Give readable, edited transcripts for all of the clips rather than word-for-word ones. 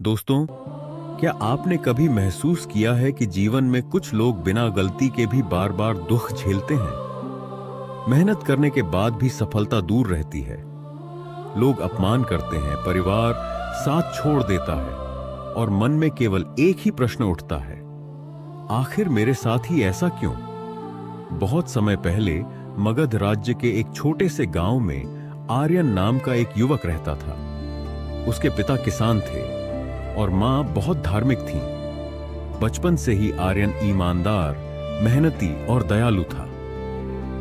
दोस्तों, क्या आपने कभी महसूस किया है कि जीवन में कुछ लोग बिना गलती के भी बार बार दुख झेलते हैं? मेहनत करने के बाद भी सफलता दूर रहती है। लोग अपमान करते हैं, परिवार साथ छोड़ देता है और मन में केवल एक ही प्रश्न उठता है, आखिर मेरे साथ ही ऐसा क्यों? बहुत समय पहले मगध राज्य के एक छोटे से गांव में आर्यन नाम का एक युवक रहता था। उसके पिता किसान थे और मां बहुत धार्मिक थी। बचपन से ही आर्यन ईमानदार, मेहनती और दयालु था।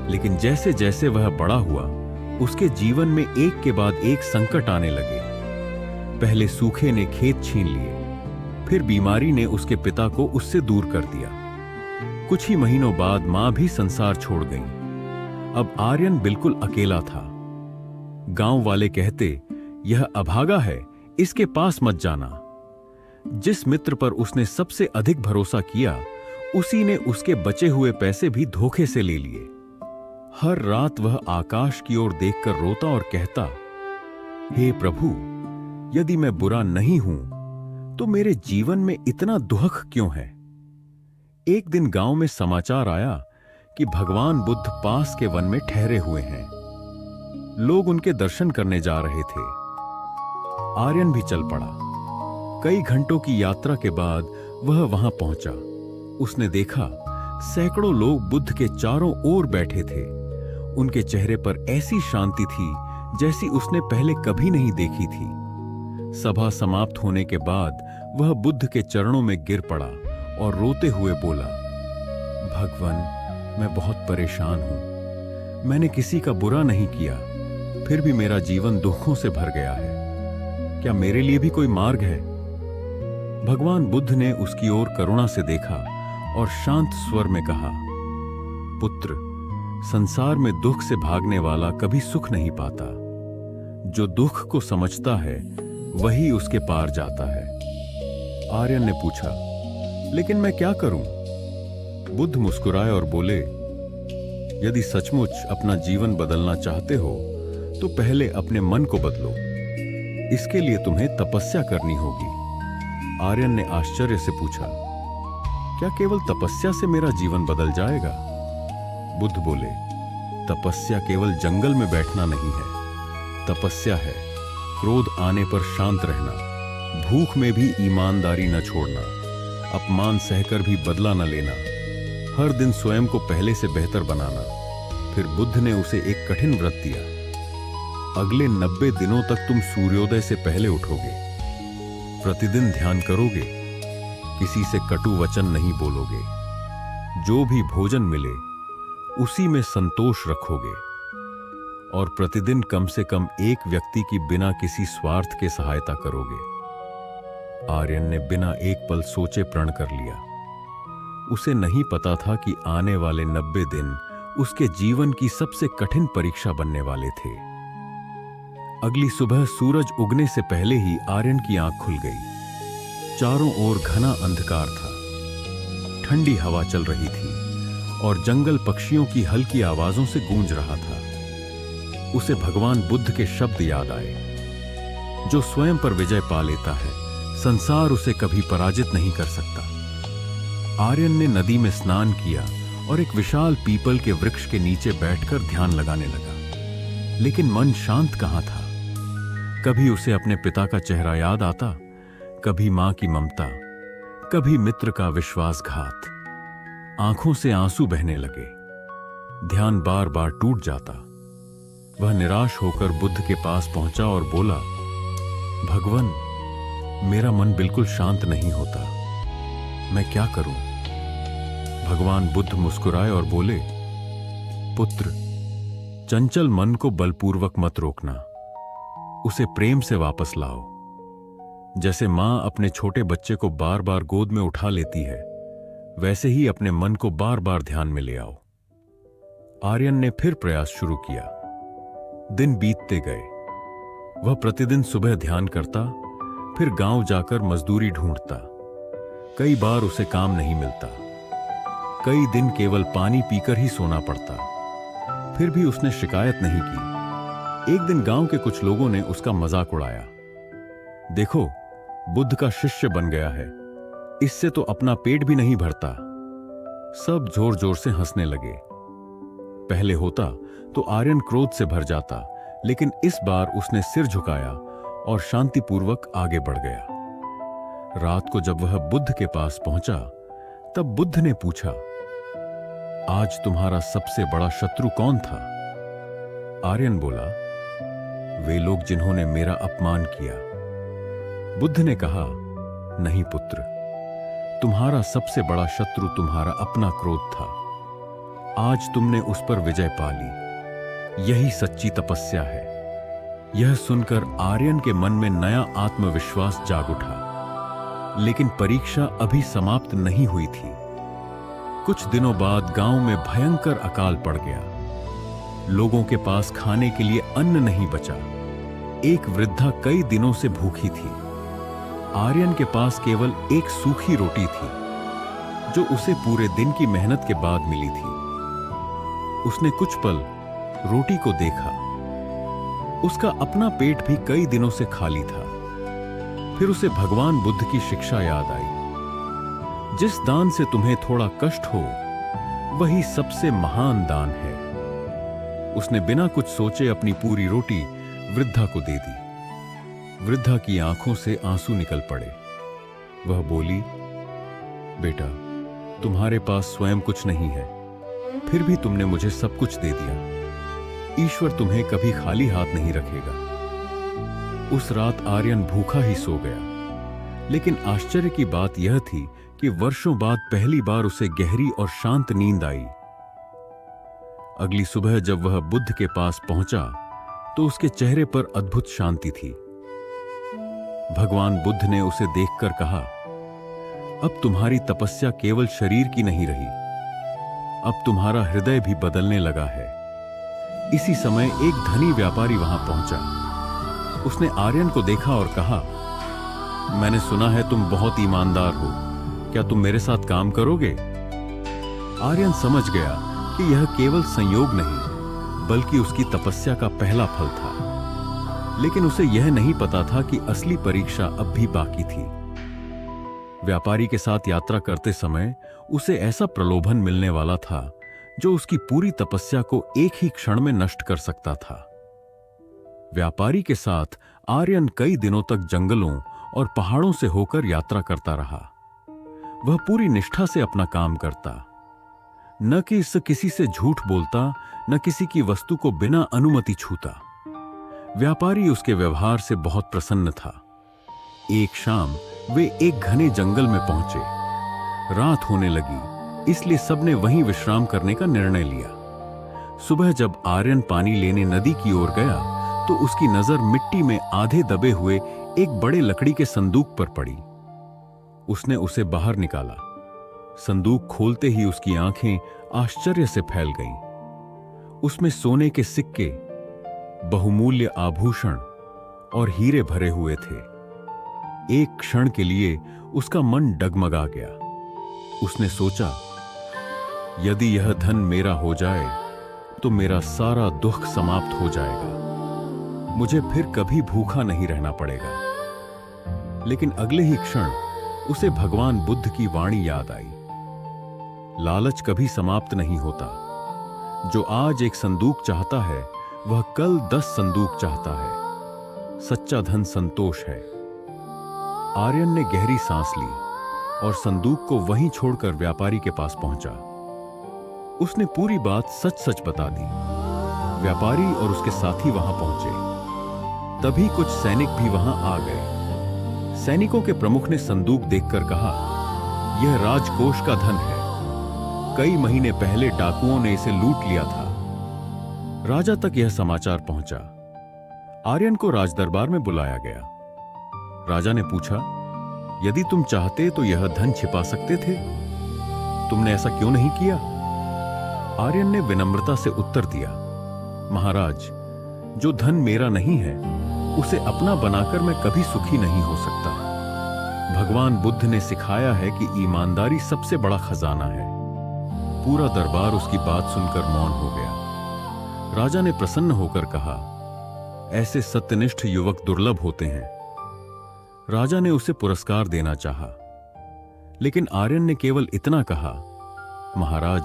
लेकिन जैसे जैसे वह बड़ा हुआ, उसके जीवन में एक के बाद एक संकट आने लगे। पहले सूखे ने खेत छीन लिए, फिर बीमारी ने उसके पिता को उससे दूर कर दिया। कुछ ही महीनों बाद मां भी संसार छोड़ गई। अब आर्यन बिल्कुल अकेला था। गांव वाले कहते, यह अभागा है, इसके पास मत जाना। जिस मित्र पर उसने सबसे अधिक भरोसा किया, उसी ने उसके बचे हुए पैसे भी धोखे से ले लिए। हर रात वह आकाश की ओर देखकर रोता और कहता, हे प्रभु, यदि मैं बुरा नहीं हूं तो मेरे जीवन में इतना दुख क्यों है? एक दिन गांव में समाचार आया कि भगवान बुद्ध पास के वन में ठहरे हुए हैं। लोग उनके दर्शन करने जा रहे थे। आर्यन भी चल पड़ा। कई घंटों की यात्रा के बाद वह वहां पहुंचा। उसने देखा सैकड़ों लोग बुद्ध के चारों ओर बैठे थे। उनके चेहरे पर ऐसी शांति थी जैसी उसने पहले कभी नहीं देखी थी। सभा समाप्त होने के बाद वह बुद्ध के चरणों में गिर पड़ा और रोते हुए बोला, भगवान, मैं बहुत परेशान हूं। मैंने किसी का बुरा नहीं किया, फिर भी मेरा जीवन दुखों से भर गया है। क्या मेरे लिए भी कोई मार्ग है? भगवान बुद्ध ने उसकी ओर करुणा से देखा और शांत स्वर में कहा, पुत्र, संसार में दुख से भागने वाला कभी सुख नहीं पाता। जो दुख को समझता है वही उसके पार जाता है। आर्यन ने पूछा, लेकिन मैं क्या करूं? बुद्ध मुस्कुराए और बोले, यदि सचमुच अपना जीवन बदलना चाहते हो तो पहले अपने मन को बदलो। इसके लिए तुम्हें तपस्या करनी होगी। आर्यन ने आश्चर्य से पूछा, क्या केवल तपस्या से मेरा जीवन बदल जाएगा? बुद्ध बोले, तपस्या केवल जंगल में बैठना नहीं है। तपस्या है क्रोध आने पर शांत रहना, भूख में भी ईमानदारी न छोड़ना, अपमान सहकर भी बदला न लेना, हर दिन स्वयं को पहले से बेहतर बनाना। फिर बुद्ध ने उसे एक कठिन व्रत दिया। अगले 90 दिनों तक तुम सूर्योदय से पहले उठोगे, प्रतिदिन ध्यान करोगे, किसी से कटु वचन नहीं बोलोगे, जो भी भोजन मिले उसी में संतोष रखोगे और प्रतिदिन कम से कम एक व्यक्ति की बिना किसी स्वार्थ के सहायता करोगे। आर्यन ने बिना एक पल सोचे प्रण कर लिया। उसे नहीं पता था कि आने वाले 90 दिन उसके जीवन की सबसे कठिन परीक्षा बनने वाले थे। अगली सुबह सूरज उगने से पहले ही आर्यन की आंख खुल गई। चारों ओर घना अंधकार था। ठंडी हवा चल रही थी और जंगल पक्षियों की हल्की आवाजों से गूंज रहा था। उसे भगवान बुद्ध के शब्द याद आए, जो स्वयं पर विजय पा लेता है, संसार उसे कभी पराजित नहीं कर सकता। आर्यन ने नदी में स्नान किया और एक विशाल पीपल के वृक्ष के नीचे बैठकर ध्यान लगाने लगा। लेकिन मन शांत कहां था। कभी उसे अपने पिता का चेहरा याद आता, कभी मां की ममता, कभी मित्र का विश्वासघात। आंखों से आंसू बहने लगे। ध्यान बार बार टूट जाता। वह निराश होकर बुद्ध के पास पहुंचा और बोला, भगवान, मेरा मन बिल्कुल शांत नहीं होता, मैं क्या करूं? भगवान बुद्ध मुस्कुराए और बोले, पुत्र, चंचल मन को बलपूर्वक मत रोकना, उसे प्रेम से वापस लाओ। जैसे मां अपने छोटे बच्चे को बार बार गोद में उठा लेती है, वैसे ही अपने मन को बार बार ध्यान में ले आओ। आर्यन ने फिर प्रयास शुरू किया। दिन बीतते गए। वह प्रतिदिन सुबह ध्यान करता, फिर गांव जाकर मजदूरी ढूंढता। कई बार उसे काम नहीं मिलता। कई दिन केवल पानी पीकर ही सोना पड़ता। फिर भी उसने शिकायत नहीं की। एक दिन गांव के कुछ लोगों ने उसका मजाक उड़ाया। देखो, बुद्ध का शिष्य बन गया है, इससे तो अपना पेट भी नहीं भरता। सब जोर जोर से हंसने लगे। पहले होता तो आर्यन क्रोध से भर जाता, लेकिन इस बार उसने सिर झुकाया और शांतिपूर्वक आगे बढ़ गया। रात को जब वह बुद्ध के पास पहुंचा, तब बुद्ध ने पूछा, आज तुम्हारा सबसे बड़ा शत्रु कौन था? आर्यन बोला, वे लोग जिन्होंने मेरा अपमान किया। बुद्ध ने कहा, नहीं पुत्र, तुम्हारा सबसे बड़ा शत्रु तुम्हारा अपना क्रोध था। आज तुमने उस पर विजय पा ली। यही सच्ची तपस्या है। यह सुनकर आर्यन के मन में नया आत्मविश्वास जाग उठा। लेकिन परीक्षा अभी समाप्त नहीं हुई थी। कुछ दिनों बाद गांव में भयंकर अकाल पड़ गया। लोगों के पास खाने के लिए अन्न नहीं बचा। एक वृद्धा कई दिनों से भूखी थी। आर्यन के पास केवल एक सूखी रोटी थी, जो उसे पूरे दिन की मेहनत के बाद मिली थी। उसने कुछ पल रोटी को देखा। उसका अपना पेट भी कई दिनों से खाली था। फिर उसे भगवान बुद्ध की शिक्षा याद आई, जिस दान से तुम्हें थोड़ा कष्ट हो, वही सबसे महान दान है। उसने बिना कुछ सोचे अपनी पूरी रोटी वृद्धा को दे दी। वृद्धा की आंखों से आंसू निकल पड़े। वह बोली, बेटा, तुम्हारे पास स्वयं कुछ नहीं है, फिर भी तुमने मुझे सब कुछ दे दिया। ईश्वर तुम्हें कभी खाली हाथ नहीं रखेगा। उस रात आर्यन भूखा ही सो गया। लेकिन आश्चर्य की बात यह थी कि वर्षों बाद पहली बार उसे गहरी और शांत नींद आई। अगली सुबह जब वह बुद्ध के पास पहुंचा, तो उसके चेहरे पर अद्भुत शांति थी। भगवान बुद्ध ने उसे देखकर कहा, अब तुम्हारी तपस्या केवल शरीर की नहीं रही, अब तुम्हारा हृदय भी बदलने लगा है। इसी समय एक धनी व्यापारी वहां पहुंचा। उसने आर्यन को देखा और कहा, मैंने सुना है तुम बहुत ईमानदार हो, क्या तुम मेरे साथ काम करोगे? आर्यन समझ गया कि यह केवल संयोग नहीं, बल्कि उसकी तपस्या का पहला फल था। लेकिन उसे यह नहीं पता था कि असली परीक्षा अब भी बाकी थी। व्यापारी के साथ यात्रा करते समय उसे ऐसा प्रलोभन मिलने वाला था, जो उसकी पूरी तपस्या को एक ही क्षण में नष्ट कर सकता था। व्यापारी के साथ आर्यन कई दिनों तक जंगलों और पहाड़ों से होकर यात्रा करता रहा। वह पूरी निष्ठा से अपना काम करता, न कि किसी से झूठ बोलता, न किसी की वस्तु को बिना अनुमति छूता। व्यापारी उसके व्यवहार से बहुत प्रसन्न था। एक शाम वे एक घने जंगल में पहुंचे। रात होने लगी, इसलिए सबने वहीं विश्राम करने का निर्णय लिया। सुबह जब आर्यन पानी लेने नदी की ओर गया, तो उसकी नजर मिट्टी में आधे दबे हुए एक बड़े लकड़ी के संदूक पर पड़ी। उसने उसे बाहर निकाला। संदूक खोलते ही उसकी आंखें आश्चर्य से फैल गईं। उसमें सोने के सिक्के, बहुमूल्य आभूषण और हीरे भरे हुए थे। एक क्षण के लिए उसका मन डगमगा गया। उसने सोचा, यदि यह धन मेरा हो जाए तो मेरा सारा दुख समाप्त हो जाएगा। मुझे फिर कभी भूखा नहीं रहना पड़ेगा। लेकिन अगले ही क्षण उसे भगवान बुद्ध की वाणी याद आई, लालच कभी समाप्त नहीं होता। जो आज एक संदूक चाहता है, वह कल 10 संदूक चाहता है। सच्चा धन संतोष है। आर्यन ने गहरी सांस ली और संदूक को वहीं छोड़कर व्यापारी के पास पहुंचा। उसने पूरी बात सच सच बता दी। व्यापारी और उसके साथी वहां पहुंचे। तभी कुछ सैनिक भी वहां आ गए। सैनिकों के प्रमुख ने संदूक देखकर कहा, यह राजकोष का धन है। कई महीने पहले डाकुओं ने इसे लूट लिया था। राजा तक यह समाचार पहुंचा। आर्यन को राजदरबार में बुलाया गया। राजा ने पूछा, यदि तुम चाहते तो यह धन छिपा सकते थे, तुमने ऐसा क्यों नहीं किया? आर्यन ने विनम्रता से उत्तर दिया, महाराज, जो धन मेरा नहीं है, उसे अपना बनाकर मैं कभी सुखी नहीं हो सकता। भगवान बुद्ध ने सिखाया है कि ईमानदारी सबसे बड़ा खजाना है। पूरा दरबार उसकी बात सुनकर मौन हो गया। राजा ने प्रसन्न होकर कहा, ऐसे सत्यनिष्ठ युवक दुर्लभ होते हैं। राजा ने उसे पुरस्कार देना चाहा, लेकिन आर्यन ने केवल इतना कहा, महाराज,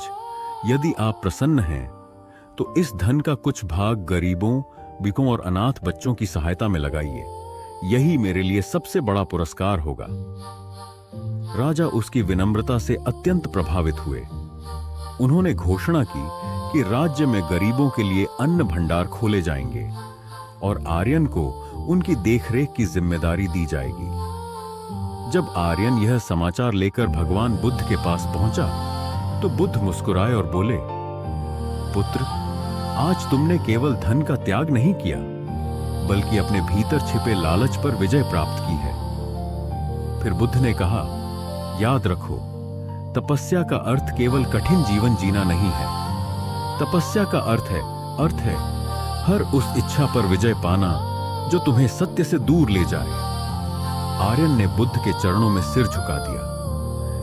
यदि आप प्रसन्न हैं तो इस धन का कुछ भाग गरीबों, भिखों और अनाथ बच्चों की सहायता में लगाइए। यही मेरे लिए सबसे बड़ा पुरस्कार होगा। राजा उसकी विनम्रता से अत्यंत प्रभावित हुए। उन्होंने घोषणा की कि राज्य में गरीबों के लिए अन्न भंडार खोले जाएंगे और आर्यन को उनकी देखरेख की जिम्मेदारी दी जाएगी। जब आर्यन यह समाचार लेकर भगवान बुद्ध के पास पहुंचा तो बुद्ध मुस्कुराए और बोले, पुत्र, आज तुमने केवल धन का त्याग नहीं किया, बल्कि अपने भीतर छिपे लालच पर विजय प्राप्त की है। फिर बुद्ध ने कहा, याद रखो, तपस्या का अर्थ केवल कठिन जीवन जीना नहीं है। तपस्या का अर्थ है हर उस इच्छा पर विजय पाना जो तुम्हें सत्य से दूर ले जाए। आर्यन ने बुद्ध के चरणों में सिर झुका दिया,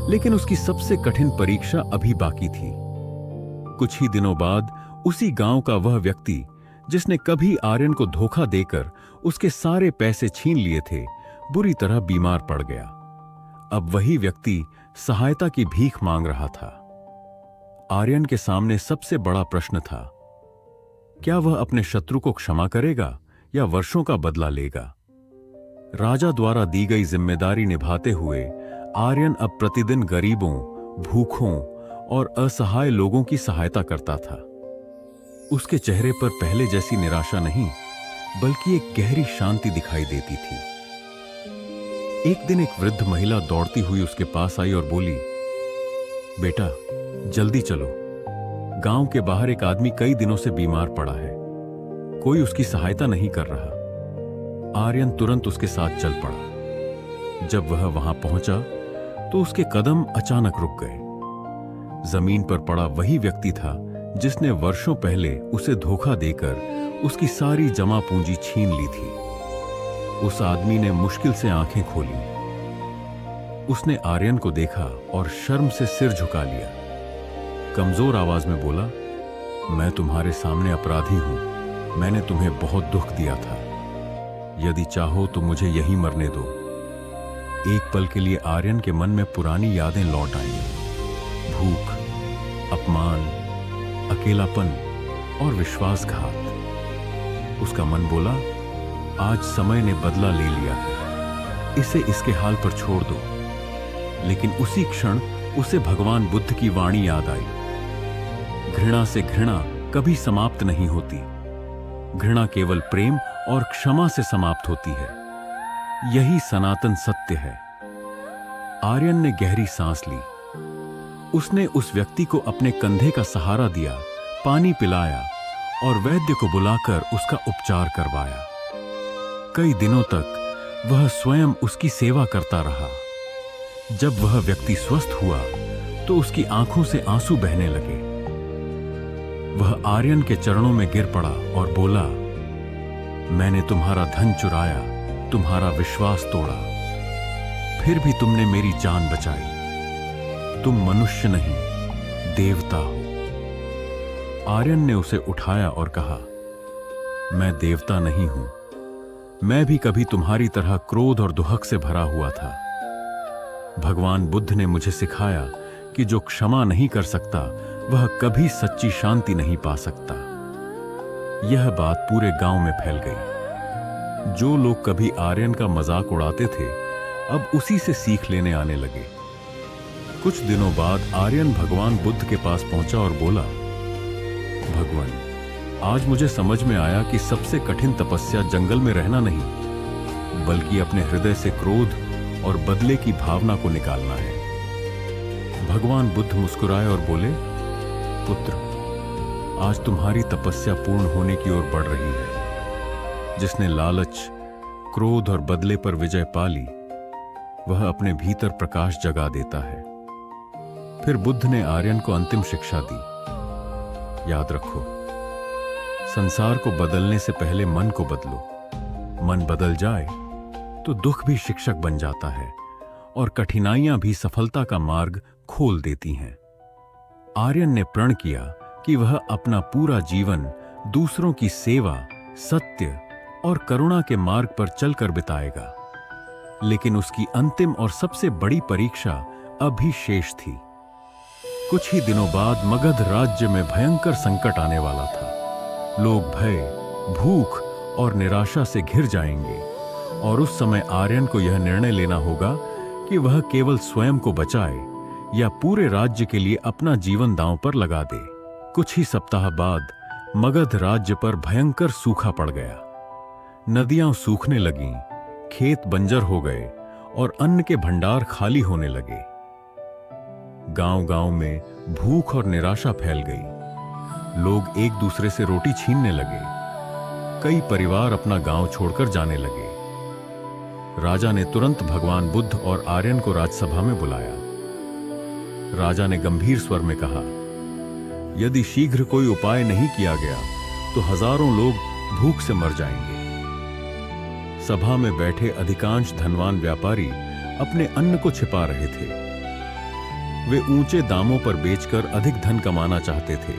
लेकिन उसकी सबसे कठिन परीक्षा अभी बाकी थी। कुछ ही दिनों बाद उसी गांव का वह व्यक्ति जिसने कभी आर्यन को धोखा देकर उसके सारे पैसे छीन लिए थे, बुरी तरह बीमार पड़ गया। अब वही व्यक्ति सहायता की भीख मांग रहा था। आर्यन के सामने सबसे बड़ा प्रश्न था, क्या वह अपने शत्रु को क्षमा करेगा या वर्षों का बदला लेगा? राजा द्वारा दी गई जिम्मेदारी निभाते हुए आर्यन अब प्रतिदिन गरीबों, भूखों और असहाय लोगों की सहायता करता था। उसके चेहरे पर पहले जैसी निराशा नहीं, बल्कि एक गहरी शांति दिखाई देती थी। एक दिन एक वृद्ध महिला दौड़ती हुई उसके पास आई और बोली, बेटा, जल्दी चलो, गांव के बाहर एक आदमी कई दिनों से बीमार पड़ा है, कोई उसकी सहायता नहीं कर रहा। आर्यन तुरंत उसके साथ चल पड़ा। जब वह वहां पहुंचा तो उसके कदम अचानक रुक गए। जमीन पर पड़ा वही व्यक्ति था जिसने वर्षों पहले उसे धोखा देकर उसकी सारी जमा पूंजी छीन ली थी। उस आदमी ने मुश्किल से आंखें खोली। उसने आर्यन को देखा और शर्म से सिर झुका लिया। कमजोर आवाज में बोला, मैं तुम्हारे सामने अपराधी हूं। मैंने तुम्हें बहुत दुख दिया था। यदि चाहो तो मुझे यहीं मरने दो। एक पल के लिए आर्यन के मन में पुरानी यादें लौट आईं। भूख, अपमान, अकेलापन और विश्वासघात। उसका मन बोला, आज समय ने बदला ले लिया है, इसे इसके हाल पर छोड़ दो। लेकिन उसी क्षण उसे भगवान बुद्ध की वाणी याद आई, घृणा से घृणा कभी समाप्त नहीं होती। घृणा केवल प्रेम और क्षमा से समाप्त होती है। यही सनातन सत्य है। आर्यन ने गहरी सांस ली। उसने उस व्यक्ति को अपने कंधे का सहारा दिया, पानी पिलाया और वैद्य को बुलाकर उसका उपचार करवाया। कई दिनों तक वह स्वयं उसकी सेवा करता रहा। जब वह व्यक्ति स्वस्थ हुआ तो उसकी आंखों से आंसू बहने लगे। वह आर्यन के चरणों में गिर पड़ा और बोला, मैंने तुम्हारा धन चुराया, तुम्हारा विश्वास तोड़ा, फिर भी तुमने मेरी जान बचाई। तुम मनुष्य नहीं, देवता हो। आर्यन ने उसे उठाया और कहा, मैं देवता नहीं हूं। मैं भी कभी तुम्हारी तरह क्रोध और दुहक से भरा हुआ था। भगवान बुद्ध ने मुझे सिखाया कि जो क्षमा नहीं कर सकता वह कभी सच्ची शांति नहीं पा सकता। यह बात पूरे गांव में फैल गई। जो लोग कभी आर्यन का मजाक उड़ाते थे, अब उसी से सीख लेने आने लगे। कुछ दिनों बाद आर्यन भगवान बुद्ध के पास पहुंचा और बोला, भगवान, आज मुझे समझ में आया कि सबसे कठिन तपस्या जंगल में रहना नहीं, बल्कि अपने हृदय से क्रोध और बदले की भावना को निकालना है। भगवान बुद्ध मुस्कुराए और बोले, पुत्र, आज तुम्हारी तपस्या पूर्ण होने की ओर बढ़ रही है। जिसने लालच, क्रोध और बदले पर विजय पा ली, वह अपने भीतर प्रकाश जगा देता है। फिर बुद्ध ने आर्यन को अंतिम शिक्षा दी, याद रखो, संसार को बदलने से पहले मन को बदलो। मन बदल जाए तो दुख भी शिक्षक बन जाता है और कठिनाइयां भी सफलता का मार्ग खोल देती हैं। आर्यन ने प्रण किया कि वह अपना पूरा जीवन दूसरों की सेवा, सत्य और करुणा के मार्ग पर चलकर बिताएगा। लेकिन उसकी अंतिम और सबसे बड़ी परीक्षा अभी शेष थी। कुछ ही दिनों बाद मगध राज्य में भयंकर संकट आने वाला था। लोग भय, भूख और निराशा से घिर जाएंगे और उस समय आर्यन को यह निर्णय लेना होगा कि वह केवल स्वयं को बचाए या पूरे राज्य के लिए अपना जीवन दांव पर लगा दे। कुछ ही सप्ताह बाद मगध राज्य पर भयंकर सूखा पड़ गया। नदियां सूखने लगीं, खेत बंजर हो गए और अन्न के भंडार खाली होने लगे। गांव-गांव में भूख और निराशा फैल गई। लोग एक दूसरे से रोटी छीनने लगे। कई परिवार अपना गांव छोड़कर जाने लगे। राजा ने तुरंत भगवान बुद्ध और आर्यन को राजसभा में बुलाया। राजा ने गंभीर स्वर में कहा, यदि शीघ्र कोई उपाय नहीं किया गया तो हजारों लोग भूख से मर जाएंगे। सभा में बैठे अधिकांश धनवान व्यापारी अपने अन्न को छिपा रहे थे। वे ऊंचे दामों पर बेचकर अधिक धन कमाना चाहते थे।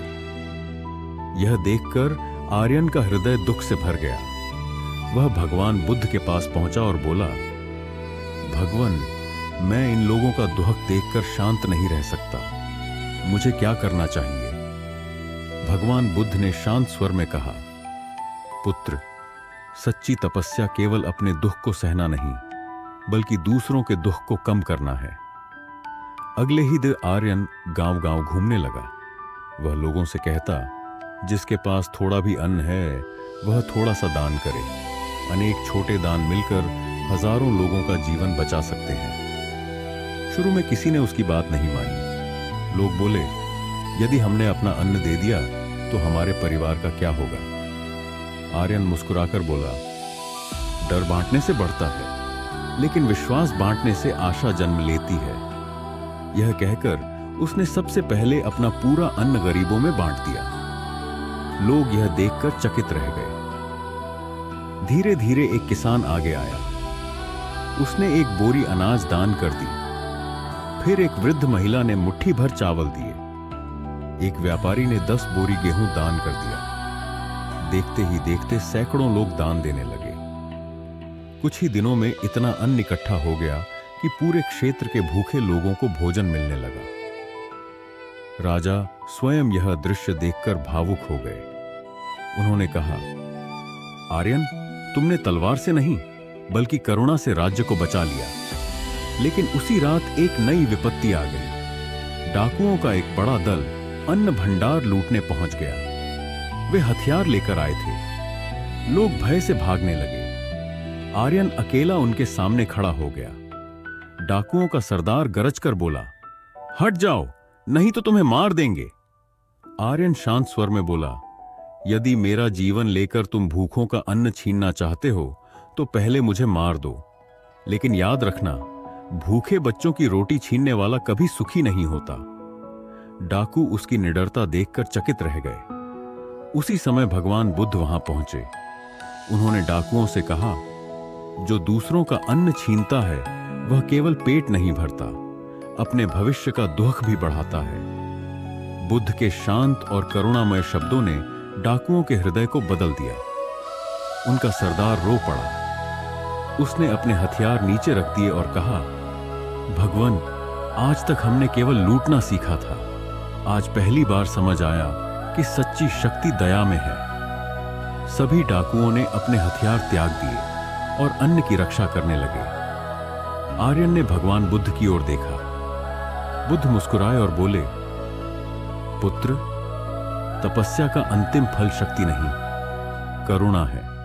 यह देखकर आर्यन का हृदय दुख से भर गया। वह भगवान बुद्ध के पास पहुंचा और बोला, भगवान, मैं इन लोगों का दुहक देखकर शांत नहीं रह सकता। मुझे क्या करना चाहिए? भगवान बुद्ध ने शांत स्वर में कहा, पुत्र, सच्ची तपस्या केवल अपने दुख को सहना नहीं, बल्कि दूसरों के दुख को कम करना है। अगले ही दिन आर्यन गांव-गांव घूमने लगा। वह लोगों से कहता, जिसके पास थोड़ा भी अन्न है वह थोड़ा सा दान करे। अनेक छोटे दान मिलकर हजारों लोगों का जीवन बचा सकते हैं। शुरू में किसी ने उसकी बात नहीं मानी। लोग बोले, यदि हमने अपना अन्न दे दिया तो हमारे परिवार का क्या होगा? आर्यन मुस्कुराकर बोला, डर बांटने से बढ़ता है, लेकिन विश्वास बांटने से आशा जन्म लेती है। यह कहकर उसने सबसे पहले अपना पूरा अन्न गरीबों में बांट दिया। लोग यह देखकर चकित रह गए। धीरे धीरे एक किसान आगे आया। उसने एक बोरी अनाज दान कर दी। फिर एक वृद्ध महिला ने मुट्ठी भर चावल दिए। एक व्यापारी ने 10 बोरी गेहूं दान कर दिया। देखते ही देखते सैकड़ों लोग दान देने लगे। कुछ ही दिनों में इतना अन्न इकट्ठा हो गया कि पूरे क्षेत्र के भूखे लोगों को भोजन मिलने लगा। राजा स्वयं यह दृश्य देखकर भावुक हो गए। उन्होंने कहा, आर्यन, तुमने तलवार से नहीं बल्कि करुणा से राज्य को बचा लिया। लेकिन उसी रात एक नई विपत्ति आ गई। डाकुओं का एक बड़ा दल अन्न भंडार लूटने पहुंच गया। वे हथियार लेकर आए थे। लोग भय से भागने लगे। आर्यन अकेला उनके सामने खड़ा हो गया। डाकुओं का सरदार गरज कर बोला, हट जाओ, नहीं तो तुम्हें मार देंगे। आर्यन शांत स्वर में बोला, यदि मेरा जीवन लेकर तुम भूखों का अन्न छीनना चाहते हो तो पहले मुझे मार दो। लेकिन याद रखना, भूखे बच्चों की रोटी छीनने वाला कभी सुखी नहीं होता। डाकू उसकी निडरता देखकर चकित रह गए। उसी समय भगवान बुद्ध वहां पहुंचे। उन्होंने डाकुओं से कहा, जो दूसरों का अन्न छीनता है वह केवल पेट नहीं भरता, अपने भविष्य का दुख भी बढ़ाता है। बुद्ध के शांत और करुणामय शब्दों ने डाकुओं के हृदय को बदल दिया। उनका सरदार रो पड़ा। उसने अपने हथियार नीचे रख दिए और कहा, भगवान, आज तक हमने केवल लूटना सीखा था। आज पहली बार समझ आया कि सच्ची शक्ति दया में है। सभी डाकुओं ने अपने हथियार त्याग दिए और अन्न की रक्षा करने लगे। आर्यन ने भगवान बुद्ध की ओर देखा। बुद्ध मुस्कुराए और बोले, पुत्र, तपस्या का अंतिम फल शक्ति नहीं, करुणा है।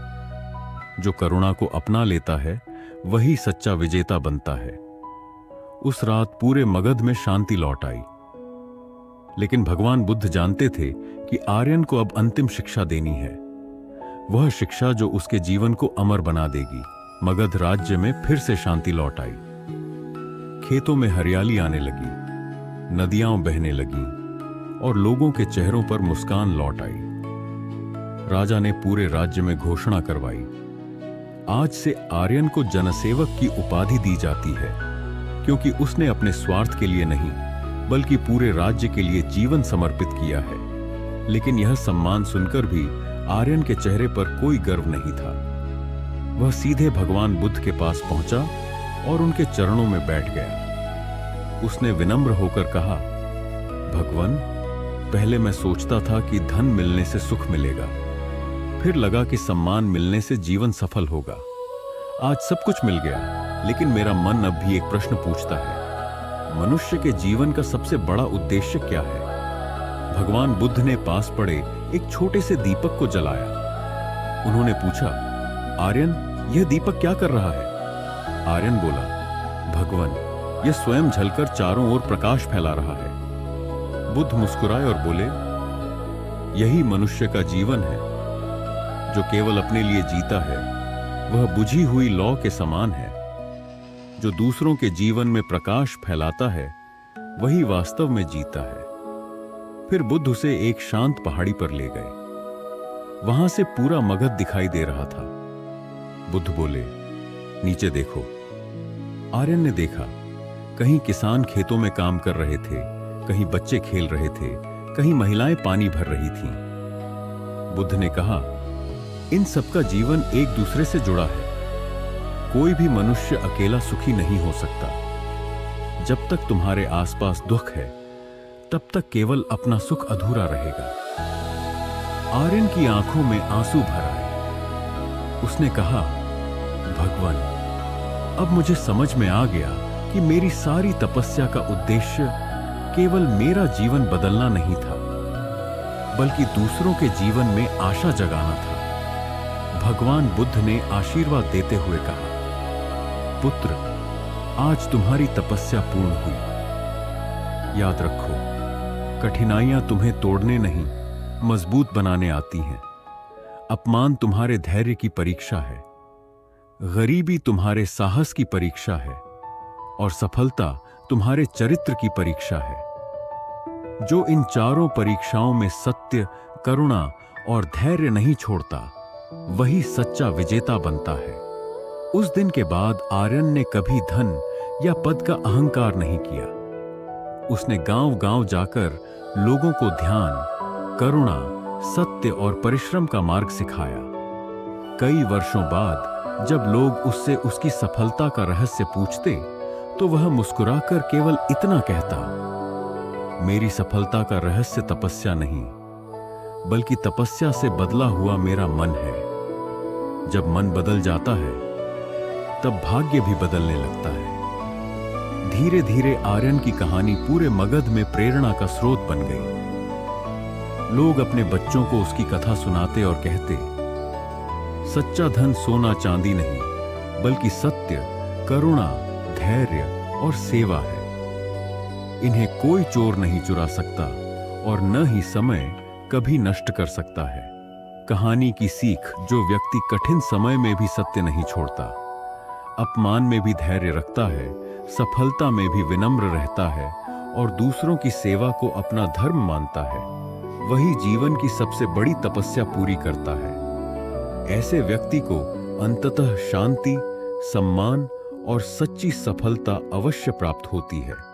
जो करुणा को अपना लेता है वही सच्चा विजेता बनता है। उस रात पूरे मगध में शांति लौट आई। लेकिन भगवान बुद्ध जानते थे कि आर्यन को अब अंतिम शिक्षा देनी है, वह शिक्षा जो उसके जीवन को अमर बना देगी। मगध राज्य में फिर से शांति लौट आई। खेतों में हरियाली आने लगी, नदियां बहने लगीं और लोगों के चेहरों पर मुस्कान लौट आई। राजा ने पूरे राज्य में घोषणा करवाई, आज से आर्यन को जनसेवक की उपाधि दी जाती है, क्योंकि उसने अपने स्वार्थ के लिए नहीं बल्कि पूरे राज्य के लिए जीवन समर्पित किया है। लेकिन यह सम्मान सुनकर भी आर्यन के चेहरे पर कोई गर्व नहीं था। वह सीधे भगवान बुद्ध के पास पहुंचा और उनके चरणों में बैठ गया। उसने विनम्र होकर कहा, भगवान, पहले मैं सोचता था कि धन मिलने से सुख मिलेगा, फिर लगा कि सम्मान मिलने से जीवन सफल होगा। आज सब कुछ मिल गया, लेकिन मेरा मन अब भी एक प्रश्न पूछता है, मनुष्य के जीवन का सबसे बड़ा उद्देश्य क्या है? भगवान बुद्ध ने पास पड़े एक छोटे से दीपक को जलाया। उन्होंने पूछा, आर्यन, यह दीपक क्या कर रहा है? आर्यन बोला, भगवान, यह स्वयं जलकर चारों ओर प्रकाश फैला रहा है। बुद्ध मुस्कुराए और बोले, यही मनुष्य का जीवन है। जो केवल अपने लिए जीता है वह बुझी हुई लौ के समान है। जो दूसरों के जीवन में प्रकाश फैलाता है वही वास्तव में जीता है। फिर बुद्ध उसे एक शांत पहाड़ी पर ले गए। वहां से पूरा मगध दिखाई दे रहा था। बुद्ध बोले, नीचे देखो। आर्यन ने देखा, कहीं किसान खेतों में काम कर रहे थे, कहीं बच्चे खेल रहे थे, कहीं महिलाएं पानी भर रही थीं। बुद्ध ने कहा, इन सबका जीवन एक दूसरे से जुड़ा है। कोई भी मनुष्य अकेला सुखी नहीं हो सकता। जब तक तुम्हारे आसपास दुख है, तब तक केवल अपना सुख अधूरा रहेगा। आर्यन की आंखों में आंसू भर आए। उसने कहा, भगवान, अब मुझे समझ में आ गया कि मेरी सारी तपस्या का उद्देश्य केवल मेरा जीवन बदलना नहीं था, बल्कि दूसरों के जीवन में आशा जगाना था। भगवान बुद्ध ने आशीर्वाद देते हुए कहा, पुत्र, आज तुम्हारी तपस्या पूर्ण हुई। याद रखो, कठिनाइयां तुम्हें तोड़ने नहीं, मजबूत बनाने आती हैं। अपमान तुम्हारे धैर्य की परीक्षा है, गरीबी तुम्हारे साहस की परीक्षा है, और सफलता तुम्हारे चरित्र की परीक्षा है। जो इन चारों परीक्षाओं में सत्य, करुणा और धैर्य नहीं छोड़ता, वही सच्चा विजेता बनता है। उस दिन के बाद आर्यन ने कभी धन या पद का अहंकार नहीं किया। उसने गांव-गांव जाकर लोगों को ध्यान, करुणा, सत्य और परिश्रम का मार्ग सिखाया। कई वर्षों बाद जब लोग उससे उसकी सफलता का रहस्य पूछते, तो वह मुस्कुराकर केवल इतना कहता, मेरी सफलता का रहस्य तपस्या नहीं, बल्कि तपस्या से बदला हुआ मेरा मन है। जब मन बदल जाता है, तब भाग्य भी बदलने लगता है। धीरे धीरे आर्यन की कहानी पूरे मगध में प्रेरणा का स्रोत बन गई। लोग अपने बच्चों को उसकी कथा सुनाते और कहते, सच्चा धन सोना चांदी नहीं, बल्कि सत्य, करुणा, धैर्य और सेवा है। इन्हें कोई चोर नहीं चुरा सकता और न ही समय कभी नष्ट कर सकता है। कहानी की सीख, जो व्यक्ति कठिन समय में भी सत्य नहीं छोड़ता, अपमान में भी धैर्य रखता है, सफलता में भी विनम्र रहता है और दूसरों की सेवा को अपना धर्म मानता है, वही जीवन की सबसे बड़ी तपस्या पूरी करता है। ऐसे व्यक्ति को अंततः शांति, सम्मान और सच्ची सफलता अवश्य प्राप्त होती है।